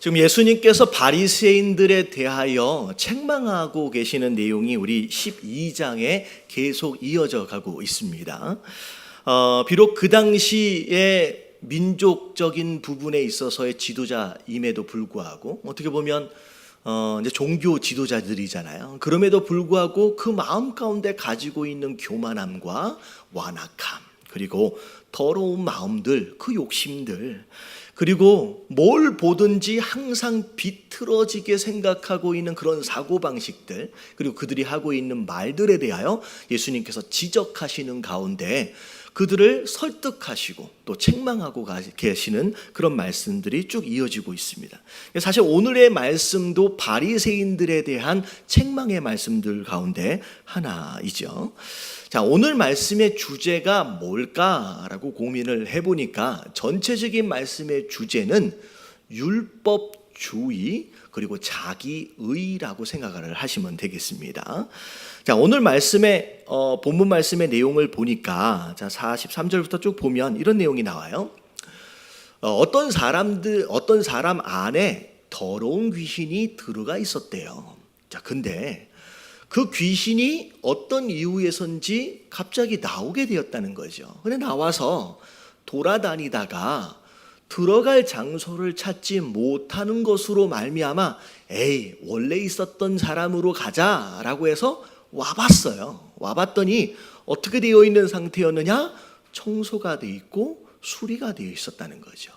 지금 예수님께서 바리새인들에 대하여 책망하고 계시는 내용이 우리 12장에 계속 이어져 가고 있습니다. 비록 그 당시에 민족적인 부분에 있어서의 지도자임에도 불구하고 어떻게 보면 이제 종교 지도자들이잖아요. 그럼에도 불구하고 그 마음 가운데 가지고 있는 교만함과 완악함, 그리고 더러운 마음들, 그 욕심들, 그리고 뭘 보든지 항상 비틀어지게 생각하고 있는 그런 사고방식들, 그리고 그들이 하고 있는 말들에 대하여 예수님께서 지적하시는 가운데 그들을 설득하시고 또 책망하고 계시는 그런 말씀들이 쭉 이어지고 있습니다. 사실 오늘의 말씀도 바리새인들에 대한 책망의 말씀들 가운데 하나이죠. 자, 오늘 말씀의 주제가 뭘까라고 고민을 해보니까 전체적인 말씀의 주제는 율법주의 그리고 자기의라고 생각을 하시면 되겠습니다. 자, 오늘 말씀의 본문 말씀의 내용을 보니까 자 43절부터 쭉 보면 이런 내용이 나와요. 어떤 사람 안에 더러운 귀신이 들어가 있었대요. 자, 근데 그 귀신이 어떤 이유에선지 갑자기 나오게 되었다는 거죠. 근데 나와서 돌아다니다가 들어갈 장소를 찾지 못하는 것으로 말미암아 에이, 원래 있었던 사람으로 가자라고 해서 와봤어요. 와봤더니 어떻게 되어 있는 상태였느냐? 청소가 되어 있고 수리가 되어 있었다는 거죠.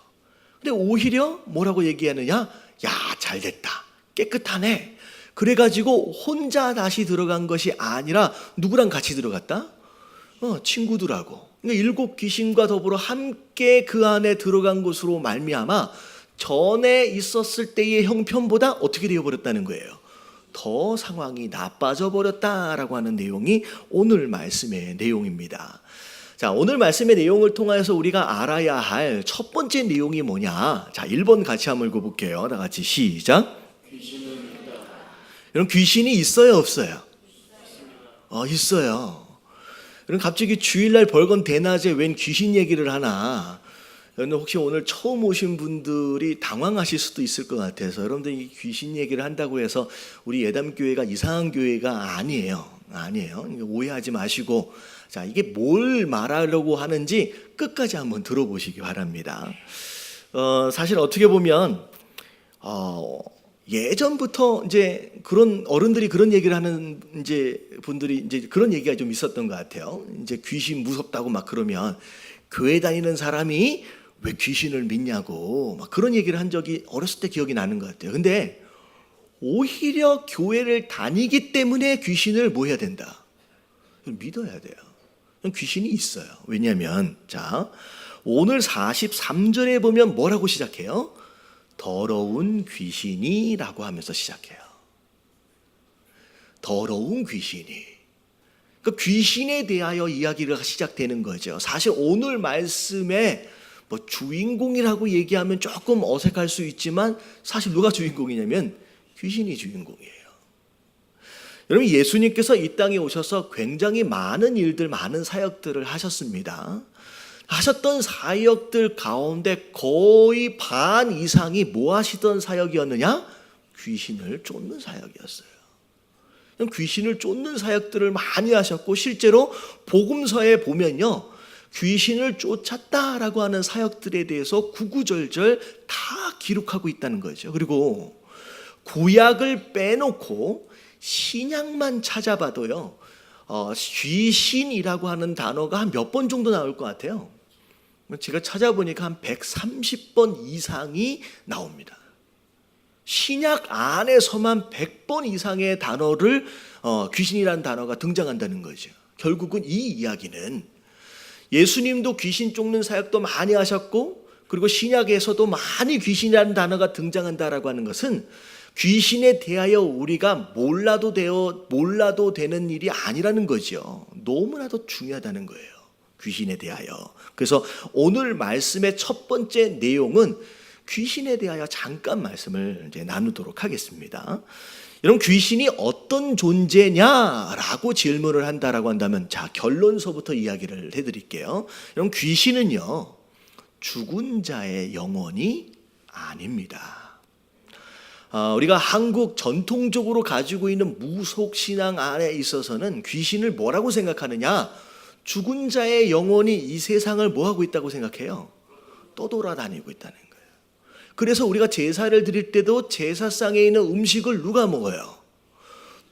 근데 오히려 뭐라고 얘기하느냐? 야, 잘됐다. 깨끗하네. 그래가지고 혼자 다시 들어간 것이 아니라 누구랑 같이 들어갔다? 친구들하고. 그러니까 7 귀신과 더불어 함께 그 안에 들어간 것으로 말미암아 전에 있었을 때의 형편보다 어떻게 되어버렸다는 거예요. 더 상황이 나빠져 버렸다라고 하는 내용이 오늘 말씀의 내용입니다. 자, 오늘 말씀의 내용을 통해서 우리가 알아야 할 첫 번째 내용이 뭐냐? 자, 1번 같이 한번 읽어볼게요. 다 같이 시작. 여러분, 귀신이 있어요, 없어요? 있어요. 여러분, 갑자기 주일날 벌건 대낮에 웬 귀신 얘기를 하나? 여러분, 혹시 오늘 처음 오신 분들이 당황하실 수도 있을 것 같아서 여러분들 이 귀신 얘기를 한다고 해서 우리 예담교회가 이상한 교회가 아니에요. 오해하지 마시고, 자, 이게 뭘 말하려고 하는지 끝까지 한번 들어보시기 바랍니다. 사실 어떻게 보면 예전부터 이제 그런 어른들이 그런 얘기를 하는 이제 분들이 이제 그런 얘기가 좀 있었던 것 같아요. 이제 귀신 무섭다고 막 그러면 교회 다니는 사람이 왜 귀신을 믿냐고 막 그런 얘기를 한 적이 어렸을 때 기억이 나는 것 같아요. 근데 오히려 교회를 다니기 때문에 귀신을 뭐 해야 된다? 믿어야 돼요. 귀신이 있어요. 왜냐하면 자, 오늘 43절에 보면 뭐라고 시작해요? 더러운 귀신이라고 하면서 시작해요. 더러운 귀신이. 그러니까 귀신에 대하여 이야기가 시작되는 거죠. 사실 오늘 말씀에 뭐 주인공이라고 얘기하면 조금 어색할 수 있지만 사실 누가 주인공이냐면 귀신이 주인공이에요. 여러분, 예수님께서 이 땅에 오셔서 굉장히 많은 일들, 많은 사역들을 하셨습니다. 하셨던 사역들 가운데 거의 반 이상이 뭐 하시던 사역이었느냐? 귀신을 쫓는 사역이었어요. 귀신을 쫓는 사역들을 많이 하셨고 실제로 복음서에 보면요, 귀신을 쫓았다라고 하는 사역들에 대해서 구구절절 다 기록하고 있다는 거죠. 그리고 구약을 빼놓고 신약만 찾아봐도요, 귀신이라고 하는 단어가 한 몇 번 정도 나올 것 같아요. 제가 찾아보니까 한 130번 이상이 나옵니다. 신약 안에서만 100번 이상의 단어를 귀신이라는 단어가 등장한다는 거죠. 결국은 이 이야기는 예수님도 귀신 쫓는 사역도 많이 하셨고 그리고 신약에서도 많이 귀신이라는 단어가 등장한다라고 하는 것은 귀신에 대하여 우리가 몰라도 되는 일이 아니라는 거죠. 너무나도 중요하다는 거예요. 귀신에 대하여. 그래서 오늘 말씀의 첫 번째 내용은 귀신에 대하여 잠깐 말씀을 이제 나누도록 하겠습니다. 여러분, 귀신이 어떤 존재냐라고 질문을 한다라고 한다면 자, 결론서부터 이야기를 해드릴게요. 여러분, 귀신은요 죽은 자의 영혼이 아닙니다. 우리가 한국 전통적으로 가지고 있는 무속신앙 안에 있어서는 귀신을 뭐라고 생각하느냐? 죽은 자의 영혼이 이 세상을 뭐하고 있다고 생각해요? 떠돌아다니고 있다는 거예요. 그래서 우리가 제사를 드릴 때도 제사상에 있는 음식을 누가 먹어요?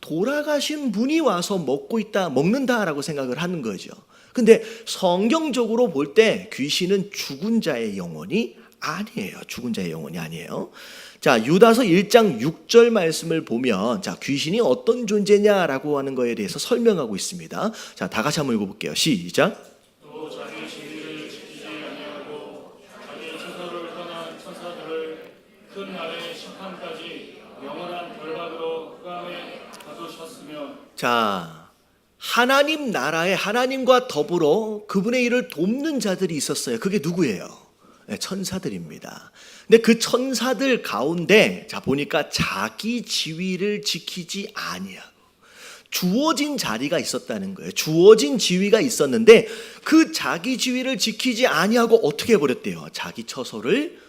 돌아가신 분이 와서 먹는다라고 생각을 하는 거죠. 근데 성경적으로 볼 때 귀신은 죽은 자의 영혼이 아니에요. 죽은 자의 영혼이 아니에요. 자, 유다서 1장 6절 말씀을 보면 자, 귀신이 어떤 존재냐라고 하는 거에 대해서 설명하고 있습니다. 자, 다 같이 한번 읽어볼게요. 시작. 또 자기 지위를 지키지 아니하고 자기 처소를 떠난 천사들을 큰 날의 심판까지 영원한 결박으로 흑암에 가두셨으며. 자, 하나님 나라에 하나님과 더불어 그분의 일을 돕는 자들이 있었어요. 그게 누구예요? 네, 천사들입니다. 근데 그 천사들 가운데 자 보니까 자기 지위를 지키지 아니하고 주어진 자리가 있었다는 거예요. 주어진 지위가 있었는데 그 자기 지위를 지키지 아니하고 어떻게 해버렸대요? 자기 처소를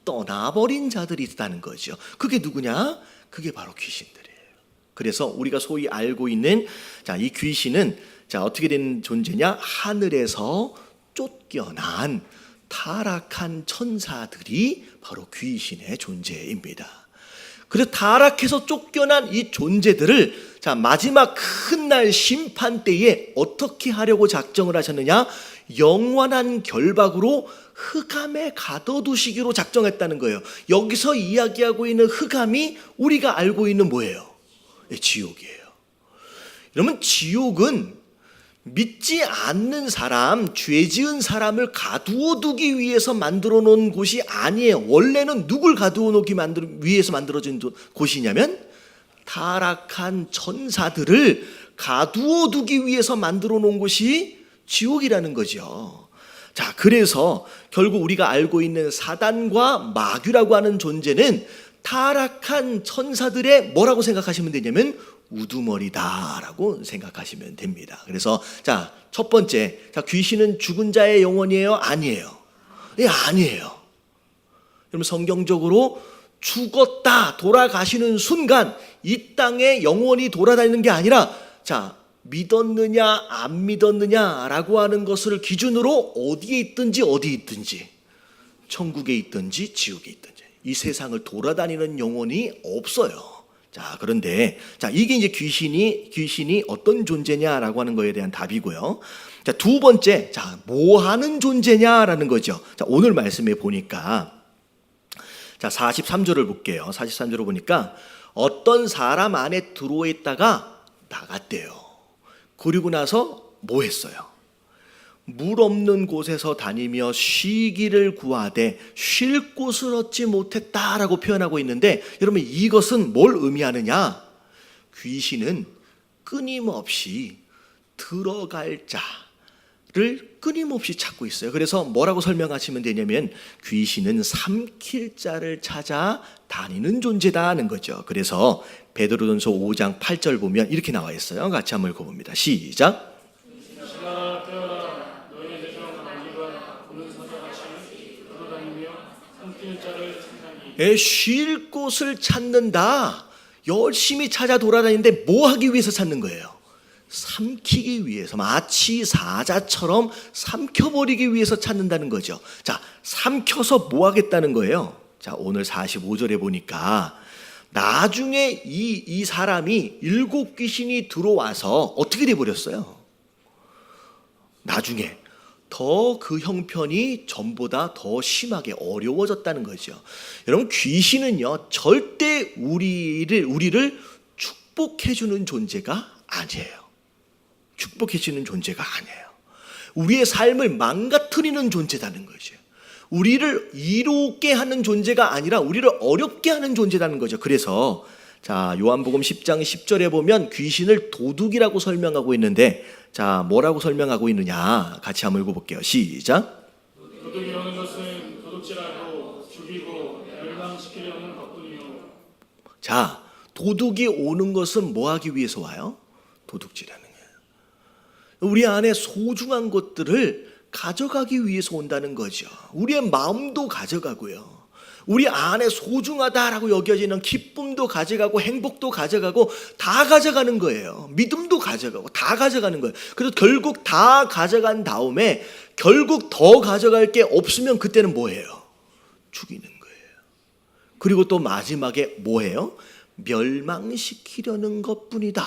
떠나버린 자들이 있다는 거죠. 그게 누구냐? 그게 바로 귀신들이에요. 그래서 우리가 소위 알고 있는 자, 이 귀신은 자 어떻게 된 존재냐? 하늘에서 쫓겨난 타락한 천사들이 바로 귀신의 존재입니다. 그래서 타락해서 쫓겨난 이 존재들을 자 마지막 큰 날 심판 때에 어떻게 하려고 작정을 하셨느냐? 영원한 결박으로 흑암에 가둬두시기로 작정했다는 거예요. 여기서 이야기하고 있는 흑암이 우리가 알고 있는 뭐예요? 지옥이에요. 여러분, 지옥은 믿지 않는 사람, 죄 지은 사람을 가두어 두기 위해서 만들어 놓은 곳이 아니에요. 원래는 누굴 가두어 놓기 위해서 만들어진 곳이냐면 타락한 천사들을 가두어 두기 위해서 만들어 놓은 곳이 지옥이라는 거죠. 자, 그래서 결국 우리가 알고 있는 사단과 마귀라고 하는 존재는 타락한 천사들의 뭐라고 생각하시면 되냐면 우두머리다라고 생각하시면 됩니다. 그래서 자, 첫 번째, 자, 귀신은 죽은 자의 영혼이에요? 아니에요? 네, 아니에요. 여러분, 성경적으로 죽었다 돌아가시는 순간 이 땅에 영혼이 돌아다니는 게 아니라 자, 믿었느냐 안 믿었느냐라고 하는 것을 기준으로 어디에 있든지 천국에 있든지 지옥에 있든지 이 세상을 돌아다니는 영혼이 없어요. 자, 그런데 자, 이게 이제 귀신이 어떤 존재냐라고 하는 거에 대한 답이고요. 자, 두 번째, 자, 뭐 하는 존재냐라는 거죠. 자, 오늘 말씀에 보니까 자, 43절을 볼게요. 43절을 보니까 어떤 사람 안에 들어와 있다가 나갔대요. 그리고 나서 뭐 했어요? 물 없는 곳에서 다니며 쉬기를 구하되 쉴 곳을 얻지 못했다라고 표현하고 있는데 여러분, 이것은 뭘 의미하느냐? 귀신은 끊임없이 들어갈 자를 끊임없이 찾고 있어요. 그래서 뭐라고 설명하시면 되냐면 귀신은 삼킬 자를 찾아 다니는 존재다는 거죠. 그래서 베드로전서 5장 8절 보면 이렇게 나와 있어요. 같이 한번 읽어봅니다. 시작. 쉴 곳을 찾는다. 열심히 찾아 돌아다니는데 뭐 하기 위해서 찾는 거예요? 삼키기 위해서, 마치 사자처럼 삼켜버리기 위해서 찾는다는 거죠. 자, 삼켜서 뭐 하겠다는 거예요? 자, 오늘 45절에 보니까 나중에 이 사람이 7 귀신이 들어와서 어떻게 돼버렸어요? 나중에 더 그 형편이 전보다 더 심하게 어려워졌다는 거죠. 여러분, 귀신은요 절대 우리를 축복해주는 존재가 아니에요. 축복해주는 존재가 아니에요. 우리의 삶을 망가뜨리는 존재라는 거죠. 우리를 이롭게 하는 존재가 아니라 우리를 어렵게 하는 존재라는 거죠. 그래서 자, 요한복음 10장 10절에 보면 귀신을 도둑이라고 설명하고 있는데 자, 뭐라고 설명하고 있느냐? 같이 한번 읽어볼게요. 시작. 도둑이 오는 것은 도둑질하고 죽이고 멸망시키려는 것뿐이요. 자, 도둑이 오는 것은 뭐 하기 위해서 와요? 도둑질하는 거예요. 우리 안에 소중한 것들을 가져가기 위해서 온다는 거죠. 우리의 마음도 가져가고요. 우리 안에 소중하다라고 여겨지는 기쁨도 가져가고 행복도 가져가고 다 가져가는 거예요. 믿음도 가져가고 다 가져가는 거예요. 그래서 결국 다 가져간 다음에 결국 더 가져갈 게 없으면 그때는 뭐예요? 죽이는 거예요. 그리고 또 마지막에 뭐예요? 멸망시키려는 것뿐이다.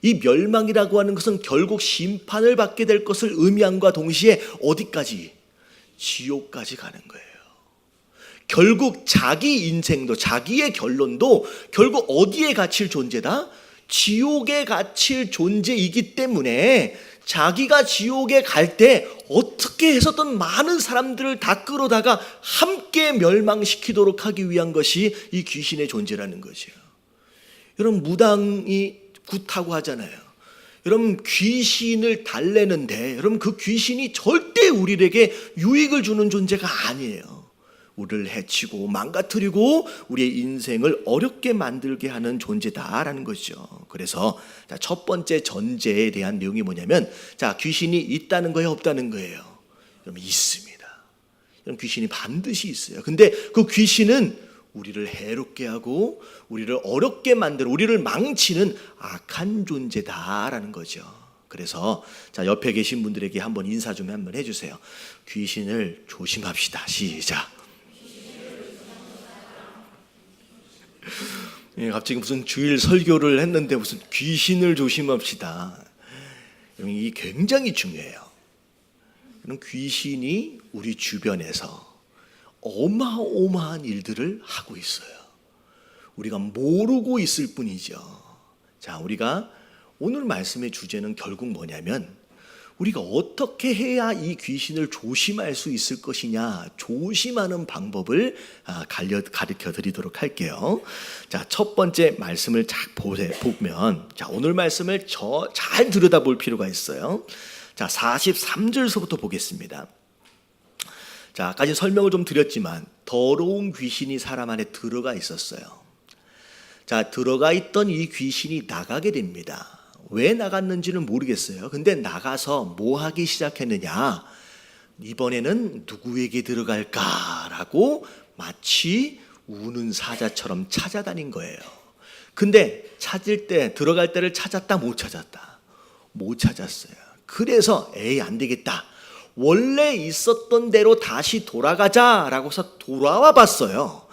이 멸망이라고 하는 것은 결국 심판을 받게 될 것을 의미함과 동시에 어디까지? 지옥까지 가는 거예요. 결국 자기 인생도 자기의 결론도 결국 어디에 갇힐 존재다? 지옥에 갇힐 존재이기 때문에 자기가 지옥에 갈 때 어떻게 해서든 많은 사람들을 다 끌어다가 함께 멸망시키도록 하기 위한 것이 이 귀신의 존재라는 거죠. 여러분 무당이 굿하고 하잖아요. 여러분 귀신을 달래는데 여러분 그 귀신이 절대 우리에게 유익을 주는 존재가 아니에요. 우리를 해치고 망가뜨리고 우리의 인생을 어렵게 만들게 하는 존재다라는 거죠. 그래서 첫 번째 전제에 대한 내용이 뭐냐면 귀신이 있다는 거예요, 없다는 거예요? 여러분 있습니다. 여러분 귀신이 반드시 있어요. 근데 그 귀신은 우리를 해롭게 하고 우리를 어렵게 만들어 우리를 망치는 악한 존재다라는 거죠. 그래서 옆에 계신 분들에게 한번 인사 좀 한번 해주세요. 귀신을 조심합시다. 시작. 갑자기 무슨 주일 설교를 했는데 무슨 귀신을 조심합시다. 이게 굉장히 중요해요. 귀신이 우리 주변에서 어마어마한 일들을 하고 있어요. 우리가 모르고 있을 뿐이죠. 우리가 오늘 말씀의 주제는 결국 뭐냐면 우리가 어떻게 해야 이 귀신을 조심할 수 있을 것이냐, 조심하는 방법을 가르쳐 드리도록 할게요. 첫 번째 말씀을 쫙 보면 오늘 말씀을 잘 들여다볼 필요가 있어요. 43절서부터 보겠습니다. 아까 설명을 좀 드렸지만 더러운 귀신이 사람 안에 들어가 있었어요. 들어가 있던 이 귀신이 나가게 됩니다. 왜 나갔는지는 모르겠어요. 근데 나가서 뭐 하기 시작했느냐? 이번에는 누구에게 들어갈까라고 마치 우는 사자처럼 찾아다닌 거예요. 근데 들어갈 때를 찾았다, 못 찾았다? 못 찾았어요. 그래서 안 되겠다. 원래 있었던 대로 다시 돌아가자라고 해서 돌아와 봤어요.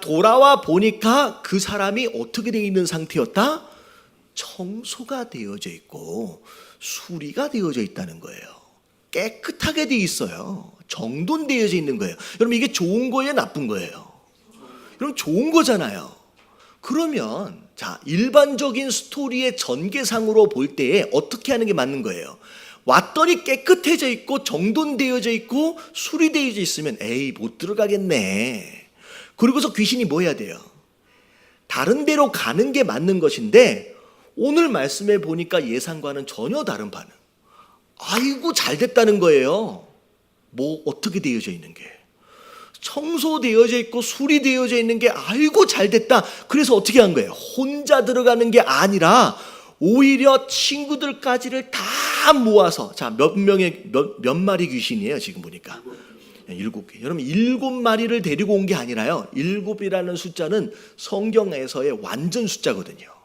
돌아와 보니까 그 사람이 어떻게 되어 있는 상태였다? 청소가 되어져 있고 수리가 되어져 있다는 거예요. 깨끗하게 되어 있어요. 정돈되어져 있는 거예요. 여러분 이게 좋은 거예요, 나쁜 거예요? 여러분 좋은 거잖아요. 그러면 일반적인 스토리의 전개상으로 볼 때에 어떻게 하는 게 맞는 거예요? 왔더니 깨끗해져 있고 정돈되어져 있고 수리되어져 있으면 못 들어가겠네. 그리고서 귀신이 뭐 해야 돼요? 다른 데로 가는 게 맞는 것인데 오늘 말씀에 보니까 예상과는 전혀 다른 반응. 아이고 잘 됐다는 거예요. 어떻게 되어져 있는 게? 청소되어져 있고 수리되어져 있는 게 아이고 잘 됐다. 그래서 어떻게 한 거예요? 혼자 들어가는 게 아니라 오히려 친구들까지를 다 모아서 몇 마리 귀신이에요 지금 보니까? 7개. 여러분 7마리를 데리고 온 게 아니라요. 7이라는 숫자는 성경에서의 완전 숫자거든요.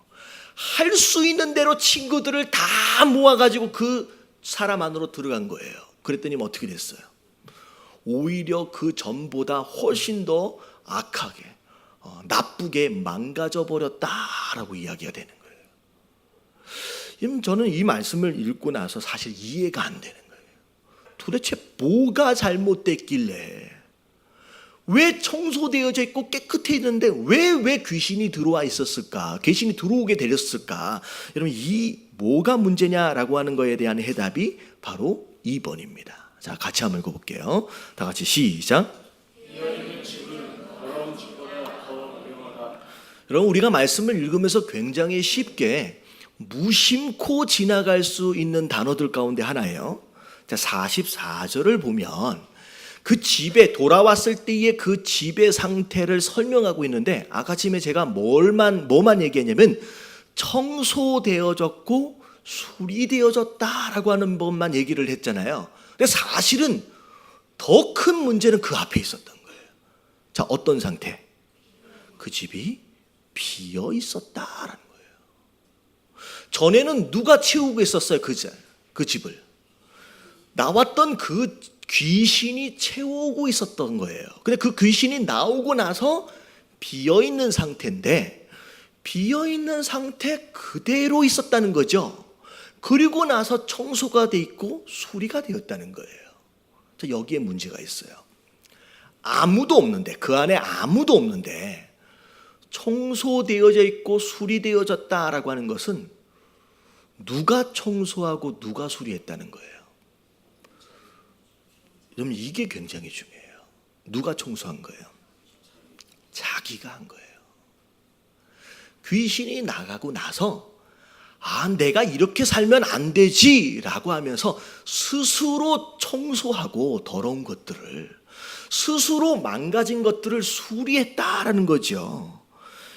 할 수 있는 대로 친구들을 다 모아가지고 그 사람 안으로 들어간 거예요. 그랬더니 어떻게 됐어요? 오히려 그 전보다 훨씬 더 악하게 나쁘게 망가져 버렸다라고 이야기가 되는 거예요. 저는 이 말씀을 읽고 나서 사실 이해가 안 되는 거예요. 도대체 뭐가 잘못됐길래 왜 청소되어져 있고 깨끗해 있는데 왜 귀신이 들어와 있었을까? 귀신이 들어오게 되었을까? 여러분 이 뭐가 문제냐라고 하는 거에 대한 해답이 바로 2번입니다. 같이 한번 읽어볼게요. 다 같이 시작. 여러분 우리가 말씀을 읽으면서 굉장히 쉽게 무심코 지나갈 수 있는 단어들 가운데 하나예요. 44절을 보면 그 집에 돌아왔을 때의 그 집의 상태를 설명하고 있는데 아까 전에 제가 뭐만 얘기했냐면 청소되어졌고 수리되어졌다라고 하는 것만 얘기를 했잖아요. 근데 사실은 더 큰 문제는 그 앞에 있었던 거예요. 자, 어떤 상태? 그 집이 비어 있었다라는 거예요. 전에는 누가 채우고 있었어요? 그 집을. 나왔던 그 귀신이 채우고 있었던 거예요. 근데 그 귀신이 나오고 나서 비어 있는 상태인데, 비어 있는 상태 그대로 있었다는 거죠. 그리고 나서 청소가 돼 있고 수리가 되었다는 거예요. 자, 여기에 문제가 있어요. 아무도 없는데, 그 안에 아무도 없는데 청소되어져 있고 수리되어졌다라고 하는 것은 누가 청소하고 누가 수리했다는 거예요. 여러분, 이게 굉장히 중요해요. 누가 청소한 거예요? 자기가 한 거예요. 귀신이 나가고 나서 내가 이렇게 살면 안 되지라고 하면서 스스로 청소하고 더러운 것들을, 스스로 망가진 것들을 수리했다라는 거죠.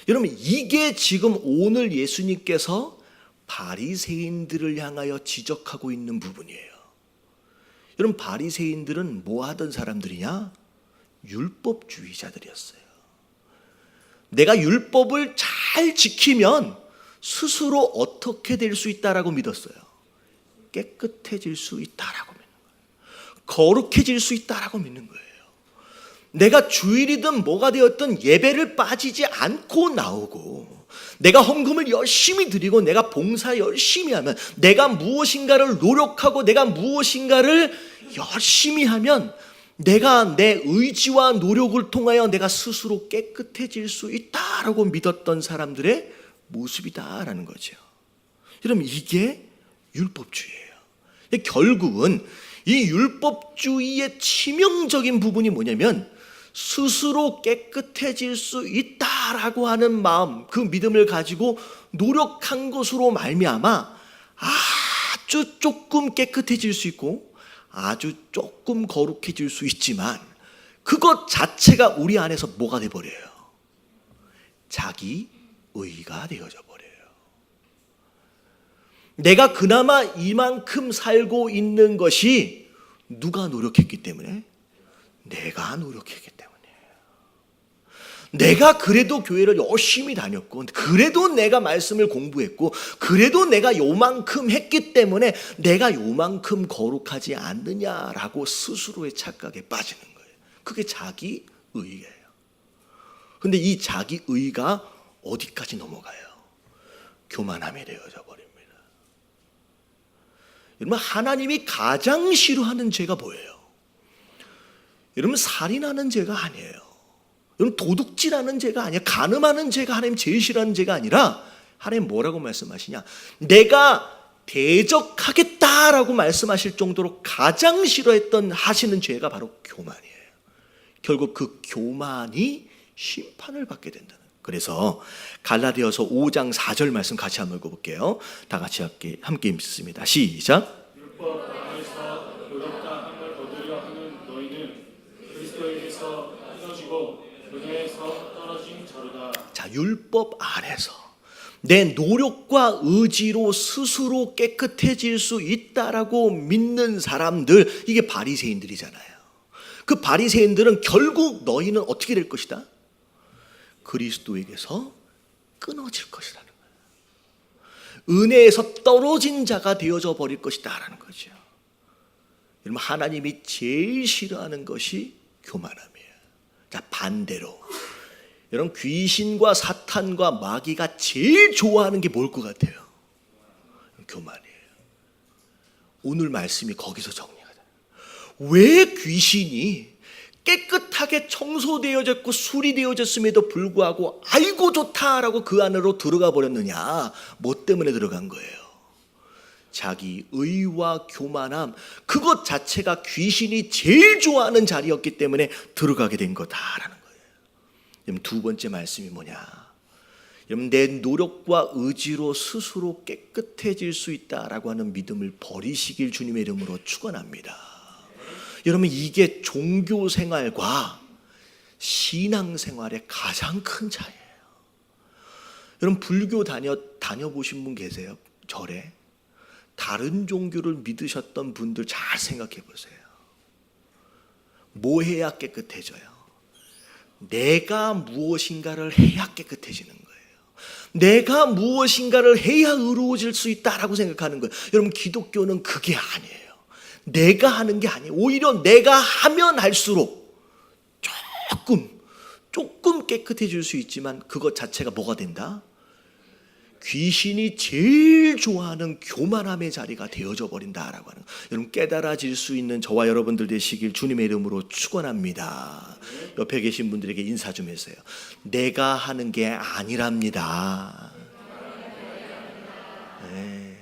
여러분, 이게 지금 오늘 예수님께서 바리새인들을 향하여 지적하고 있는 부분이에요. 여러분, 바리새인들은 뭐 하던 사람들이냐? 율법주의자들이었어요. 내가 율법을 잘 지키면 스스로 어떻게 될 수 있다라고 믿었어요? 깨끗해질 수 있다라고 믿는 거예요. 거룩해질 수 있다라고 믿는 거예요. 내가 주일이든 뭐가 되었든 예배를 빠지지 않고 나오고, 내가 헌금을 열심히 드리고, 내가 봉사 열심히 하면, 내가 무엇인가를 노력하고, 내가 무엇인가를 열심히 하면, 내가 내 의지와 노력을 통하여 내가 스스로 깨끗해질 수 있다라고 믿었던 사람들의 모습이다라는 거죠. 여러분, 이게 율법주의예요. 결국은 이 율법주의의 치명적인 부분이 뭐냐면, 스스로 깨끗해질 수 있다라고 하는 마음, 그 믿음을 가지고 노력한 것으로 말미암아 아주 조금 깨끗해질 수 있고 아주 조금 거룩해질 수 있지만, 그것 자체가 우리 안에서 뭐가 돼버려요? 자기 의가 되어져 버려요. 내가 그나마 이만큼 살고 있는 것이 누가 노력했기 때문에? 내가 노력했기 때문에. 내가 그래도 교회를 열심히 다녔고, 그래도 내가 말씀을 공부했고, 그래도 내가 요만큼 했기 때문에 내가 요만큼 거룩하지 않느냐라고 스스로의 착각에 빠지는 거예요. 그게 자기 의예요. 근데 이 자기 의가 어디까지 넘어가요? 교만함이 되어져 버립니다. 여러분, 하나님이 가장 싫어하는 죄가 뭐예요? 여러분, 살인하는 죄가 아니에요. 여러분, 도둑질하는 죄가 아니야. 간음하는 죄가 하나님 제일 싫어하는 죄가 아니라, 하나님 뭐라고 말씀하시냐? 내가 대적하겠다라고 말씀하실 정도로 가장 싫어했던 하시는 죄가 바로 교만이에요. 결국 그 교만이 심판을 받게 된다는. 그래서 갈라디아서 5장 4절 말씀 같이 한번 읽어볼게요. 다 같이 함께 읽습니다. 시작. 율법 안에서 노력다 함을 거두려 하는 너희는 그리스도에게서 끊어지고 은혜에서 떨어진 자로다. 자, 율법 안에서 내 노력과 의지로 스스로 깨끗해질 수 있다라고 믿는 사람들, 이게 바리새인들이잖아요. 그 바리새인들은 결국 너희는 어떻게 될 것이다? 그리스도에게서 끊어질 것이라는 거예요. 은혜에서 떨어진 자가 되어져 버릴 것이다라는 거죠. 여러분, 하나님이 제일 싫어하는 것이 교만함이에요. 자, 반대로 여러분, 귀신과 사탄과 마귀가 제일 좋아하는 게 뭘 것 같아요? 교만이에요. 오늘 말씀이 거기서 정리가 돼요. 왜 귀신이 깨끗하게 청소되어졌고 수리되어졌음에도 불구하고 아이고 좋다라고 그 안으로 들어가 버렸느냐? 뭐 때문에 들어간 거예요? 자기 의와 교만함, 그것 자체가 귀신이 제일 좋아하는 자리였기 때문에 들어가게 된 거다라는 거예요. 여러분, 두 번째 말씀이 뭐냐? 여러분, 내 노력과 의지로 스스로 깨끗해질 수 있다라고 하는 믿음을 버리시길 주님의 이름으로 축원합니다. 여러분, 이게 종교 생활과 신앙 생활의 가장 큰 차이예요. 여러분, 불교 다녀보신 분 계세요? 절에? 다른 종교를 믿으셨던 분들 잘 생각해 보세요. 뭐 해야 깨끗해져요? 내가 무엇인가를 해야 깨끗해지는 거예요. 내가 무엇인가를 해야 의로워질 수 있다라고 생각하는 거예요. 여러분, 기독교는 그게 아니에요. 내가 하는 게 아니에요. 오히려 내가 하면 할수록 조금 깨끗해질 수 있지만 그것 자체가 뭐가 된다? 귀신이 제일 좋아하는 교만함의 자리가 되어져 버린다라고 하는 거예요. 여러분, 깨달아질 수 있는 저와 여러분들 되시길 주님의 이름으로 축원합니다. 옆에 계신 분들에게 인사 좀 해주세요. 내가 하는 게 아니랍니다. 네.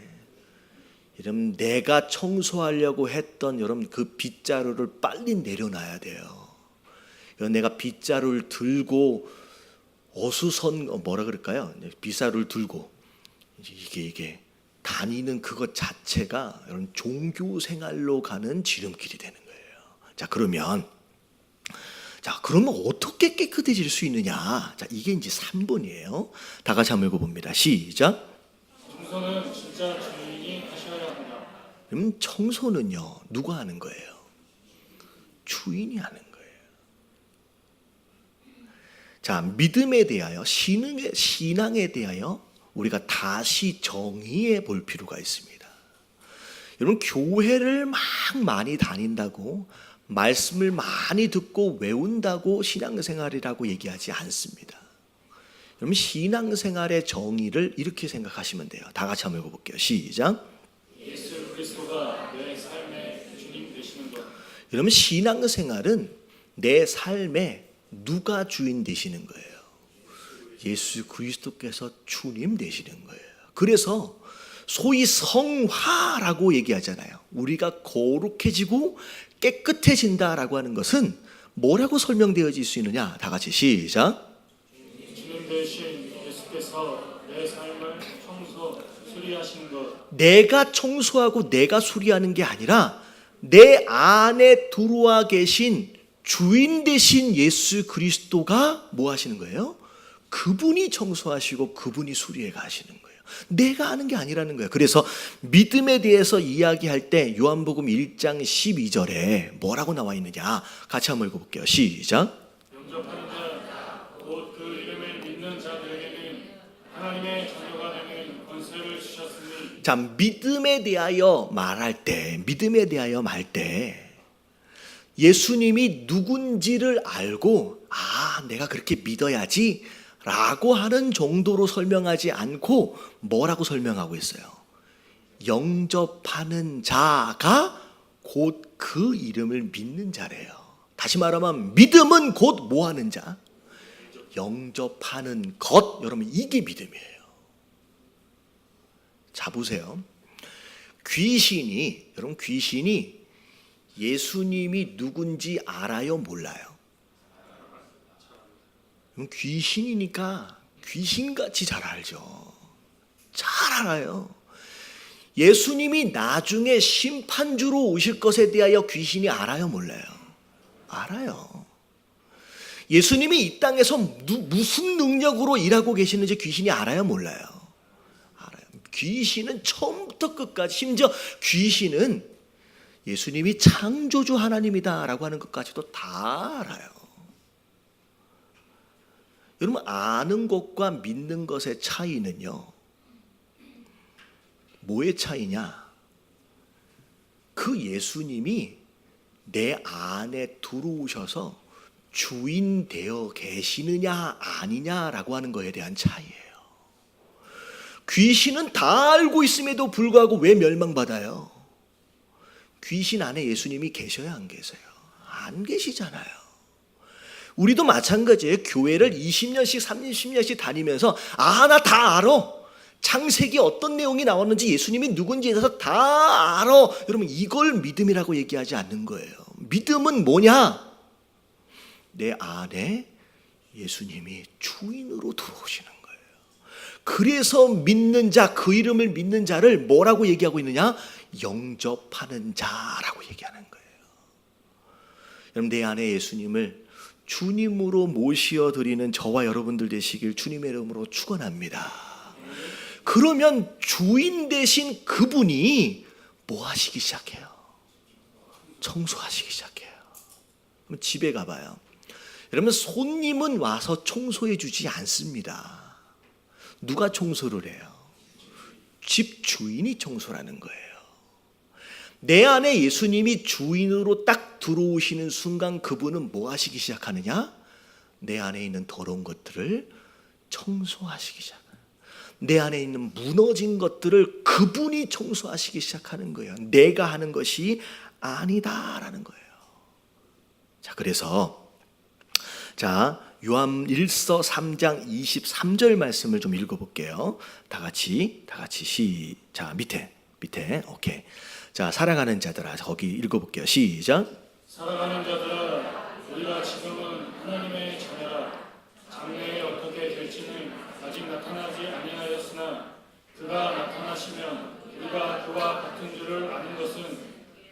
여러분, 내가 청소하려고 했던 여러분 그 빗자루를 빨리 내려놔야 돼요. 내가 빗자루를 들고 뭐라 그럴까요? 빗자루를 들고 이게 다니는 그것 자체가 여러분 종교 생활로 가는 지름길이 되는 거예요. 그러면 어떻게 깨끗해질 수 있느냐? 이게 이제 3번이에요. 다 같이 한번 읽어봅니다. 시작. 청소는 진짜 주인이 하셔야 합니다. 그럼 청소는요, 누가 하는 거예요? 주인이 하는 거예요. 믿음에 대하여, 신앙에 대하여 우리가 다시 정의해 볼 필요가 있습니다. 여러분, 교회를 많이 다닌다고, 말씀을 많이 듣고 외운다고 신앙생활이라고 얘기하지 않습니다. 여러분, 신앙생활의 정의를 이렇게 생각하시면 돼요. 다 같이 한번 읽어볼게요. 시작. 예수 그리스도가 내 삶의 주님 되시는 것. 여러분, 신앙생활은 내 삶에 누가 주인 되시는 거예요? 예수 그리스도께서 주님 되시는 거예요. 그래서 소위 성화라고 얘기하잖아요. 우리가 거룩해지고 깨끗해진다라고 하는 것은 뭐라고 설명되어질 수 있느냐? 다 같이 시작. 주님 대신 예수께서 내 삶을 수리하신 것. 내가 청소하고 내가 수리하는 게 아니라 내 안에 들어와 계신 주인 되신 예수 그리스도가 뭐 하시는 거예요? 그분이 청소하시고 그분이 수리해 가시는 거예요. 내가 하는 게 아니라는 거예요. 그래서 믿음에 대해서 이야기할 때 요한복음 1장 12절에 뭐라고 나와 있느냐? 같이 한번 읽어볼게요. 시작. 영접하는 자, 곧 그 이름을 믿는 자들에게는 하나님의 자녀가 되는 권세를 주셨으니. 믿음에 대하여 말할 때 예수님이 누군지를 알고 내가 그렇게 믿어야지 라고 하는 정도로 설명하지 않고 뭐라고 설명하고 있어요? 영접하는 자가 곧 그 이름을 믿는 자래요. 다시 말하면 믿음은 곧 뭐 하는 자? 영접하는 것. 여러분, 이게 믿음이에요. 보세요. 귀신이 예수님이 누군지 알아요, 몰라요? 귀신이니까 귀신같이 잘 알죠. 잘 알아요. 예수님이 나중에 심판주로 오실 것에 대하여 귀신이 알아요, 몰라요? 알아요. 예수님이 이 땅에서 무슨 능력으로 일하고 계시는지 귀신이 알아요, 몰라요? 알아요. 귀신은 처음부터 끝까지, 심지어 귀신은 예수님이 창조주 하나님이다라고 하는 것까지도 다 알아요. 여러분, 아는 것과 믿는 것의 차이는요, 뭐의 차이냐? 그 예수님이 내 안에 들어오셔서 주인 되어 계시느냐 아니냐라고 하는 것에 대한 차이예요. 귀신은 다 알고 있음에도 불구하고 왜 멸망받아요? 귀신 안에 예수님이 계셔야 안 계세요? 안 계시잖아요. 우리도 마찬가지예요. 교회를 20년씩 30년씩 다니면서 나 다 알아. 창세기 어떤 내용이 나왔는지 예수님이 누군지에 대해서 다 알아. 여러분, 이걸 믿음이라고 얘기하지 않는 거예요. 믿음은 뭐냐? 내 안에 예수님이 주인으로 들어오시는 거예요. 그래서 믿는 자, 그 이름을 믿는 자를 뭐라고 얘기하고 있느냐? 영접하는 자라고 얘기하는 거예요. 여러분, 내 안에 예수님을 주님으로 모시어드리는 저와 여러분들 되시길 주님의 이름으로 축원합니다. 그러면 주인 되신 그분이 뭐 하시기 시작해요? 청소하시기 시작해요. 그럼 집에 가봐요. 여러분, 손님은 와서 청소해 주지 않습니다. 누가 청소를 해요? 집 주인이 청소라는 거예요. 내 안에 예수님이 주인으로 딱 들어오시는 순간 그분은 뭐 하시기 시작하느냐? 내 안에 있는 더러운 것들을 청소하시기 시작해요. 내 안에 있는 무너진 것들을 그분이 청소하시기 시작하는 거예요. 내가 하는 것이 아니다라는 거예요. 자, 그래서 요한 1서 3장 23절 말씀을 좀 읽어볼게요. 다 같이 시작. 밑에 오케이. 자, 사랑하는 자들아, 거기 읽어볼게요. 시작. 사랑하는 자들아, 우리가 지금은 하나님의 자녀라. 장래에 어떻게 될지는 아직 나타나지 아니하였으나 그가 나타나시면 우리가 그와 같은 줄을 아는 것은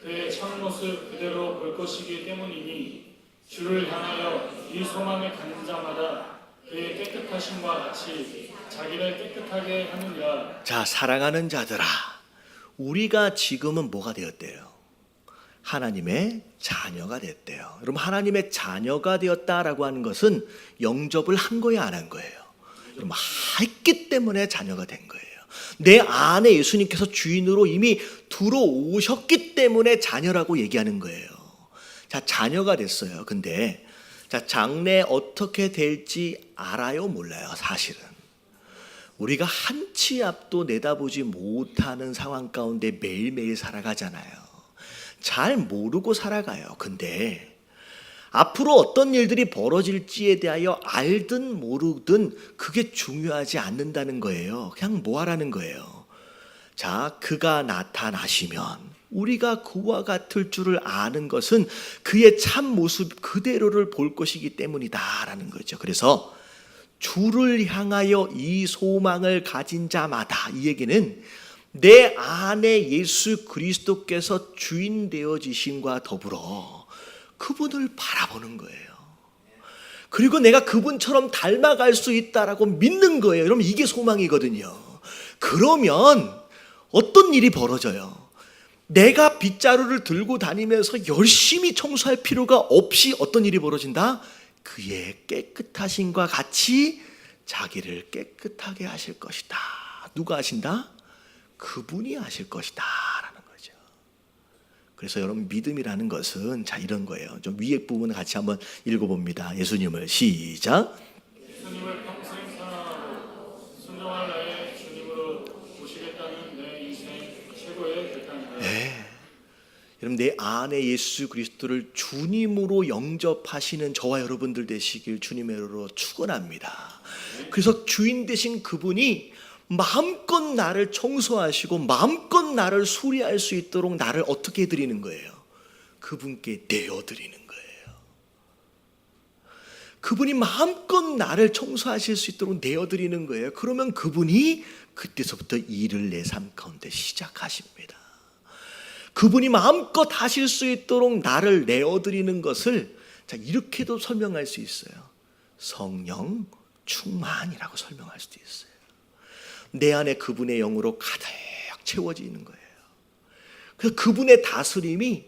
그의 참모습 그대로 볼 것이기 때문이니 주를 향하여 이 소망을 갖는 자마다 그의 깨끗하심과 같이 자기를 깨끗하게 하느니라. 자, 사랑하는 자들아, 우리가 지금은 뭐가 되었대요? 하나님의 자녀가 됐대요. 여러분, 하나님의 자녀가 되었다라고 하는 것은 영접을 한 거예요, 안 한 거예요? 여러분, 했기 때문에 자녀가 된 거예요. 내 안에 예수님께서 주인으로 이미 들어오셨기 때문에 자녀라고 얘기하는 거예요. 자, 자녀가 됐어요. 근데 자, 장래 어떻게 될지 알아요, 몰라요? 사실은 우리가 한 치 앞도 내다보지 못하는 상황 가운데 매일매일 살아가잖아요. 잘 모르고 살아가요. 근데 앞으로 어떤 일들이 벌어질지에 대하여 알든 모르든 그게 중요하지 않는다는 거예요. 그냥 뭐 하라는 거예요. 자, 그가 나타나시면 우리가 그와 같을 줄을 아는 것은 그의 참 모습 그대로를 볼 것이기 때문이다라는 거죠. 그래서 주를 향하여 이 소망을 가진 자마다, 이 얘기는 내 안에 예수 그리스도께서 주인 되어지심과 더불어 그분을 바라보는 거예요. 그리고 내가 그분처럼 닮아갈 수 있다라고 믿는 거예요. 여러분, 이게 소망이거든요. 그러면 어떤 일이 벌어져요? 내가 빗자루를 들고 다니면서 열심히 청소할 필요가 없이 어떤 일이 벌어진다? 그의 깨끗하심과 같이 자기를 깨끗하게 하실 것이다. 누가 하신다? 그분이 하실 것이다 라는 거죠. 그래서 여러분, 믿음이라는 것은 자, 이런 거예요. 좀 위에 부분을 같이 한번 읽어봅니다. 예수님을 시작. 예수님을 평생 사랑하고 순종할 나의 주님으로 모시겠다는 내 인생 최고의 결단이다. 네. 여러분, 내 안에 예수 그리스도를 주님으로 영접하시는 저와 여러분들 되시길 주님의 이름으로 축원합니다. 그래서 주인 되신 그분이 마음껏 나를 청소하시고 마음껏 나를 수리할 수 있도록 나를 어떻게 해드리는 거예요? 그분께 내어드리는 거예요. 그분이 마음껏 나를 청소하실 수 있도록 내어드리는 거예요. 그러면 그분이 그때서부터 일을 내 삶 가운데 시작하십니다. 그분이 마음껏 하실 수 있도록 나를 내어드리는 것을 자, 이렇게도 설명할 수 있어요. 성령 충만이라고 설명할 수도 있어요. 내 안에 그분의 영으로 가득 채워지는 거예요. 그래서 그분의 다스림이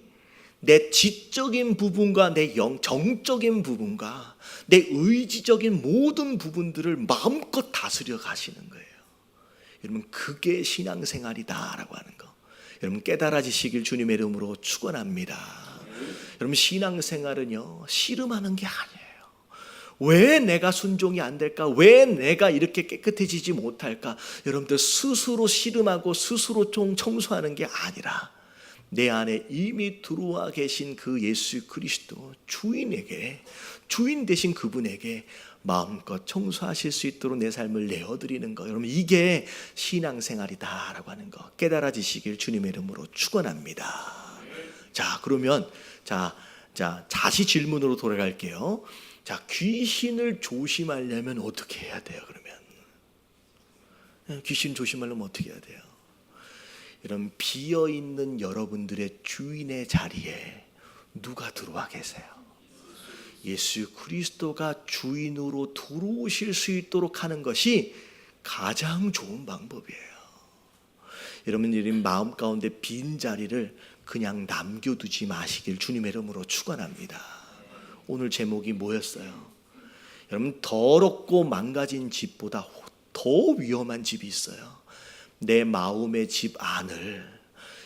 내 지적인 부분과 내 정적인 부분과 내 의지적인 모든 부분들을 마음껏 다스려 가시는 거예요. 여러분, 그게 신앙생활이다라고 하는 거 여러분 깨달아지시길 주님의 이름으로 축원합니다. 여러분, 신앙생활은요 씨름하는 게 아니에요. 왜 내가 순종이 안 될까? 왜 내가 이렇게 깨끗해지지 못할까? 여러분들 스스로 씨름하고 스스로 좀 청소하는 게 아니라 내 안에 이미 들어와 계신 그 예수 그리스도 주인에게, 주인 되신 그분에게 마음껏 청소하실 수 있도록 내 삶을 내어드리는 거, 여러분 이게 신앙생활이다라고 하는 거 깨달아지시길 주님의 이름으로 축원합니다. 자, 그러면 다시 질문으로 돌아갈게요. 자, 귀신을 조심하려면 어떻게 해야 돼요? 그러면 귀신 조심하려면 어떻게 해야 돼요? 이런 비어있는 여러분들의 주인의 자리에 누가 들어와 계세요? 예수 그리스도가 주인으로 들어오실 수 있도록 하는 것이 가장 좋은 방법이에요. 여러분들이 마음 가운데 빈 자리를 그냥 남겨두지 마시길 주님의 이름으로 축원합니다. 오늘 제목이 뭐였어요? 여러분, 더럽고 망가진 집보다 더 위험한 집이 있어요. 내 마음의 집 안을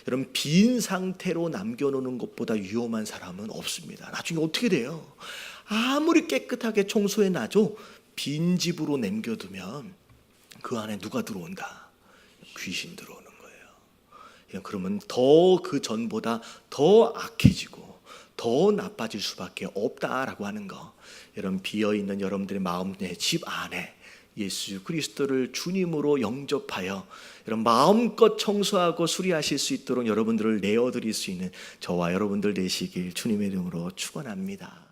여러분 빈 상태로 남겨놓는 것보다 위험한 사람은 없습니다. 나중에 어떻게 돼요? 아무리 깨끗하게 청소해놔도 빈 집으로 남겨두면 그 안에 누가 들어온다? 귀신 들어오는 거예요. 그러면 더 그 전보다 더 악해지고 더 나빠질 수밖에 없다라고 하는 거. 여러분, 비어있는 여러분들의 마음의 집 안에 예수 그리스도를 주님으로 영접하여 여러분 마음껏 청소하고 수리하실 수 있도록 여러분들을 내어드릴 수 있는 저와 여러분들 되시길 주님의 이름으로 축원합니다.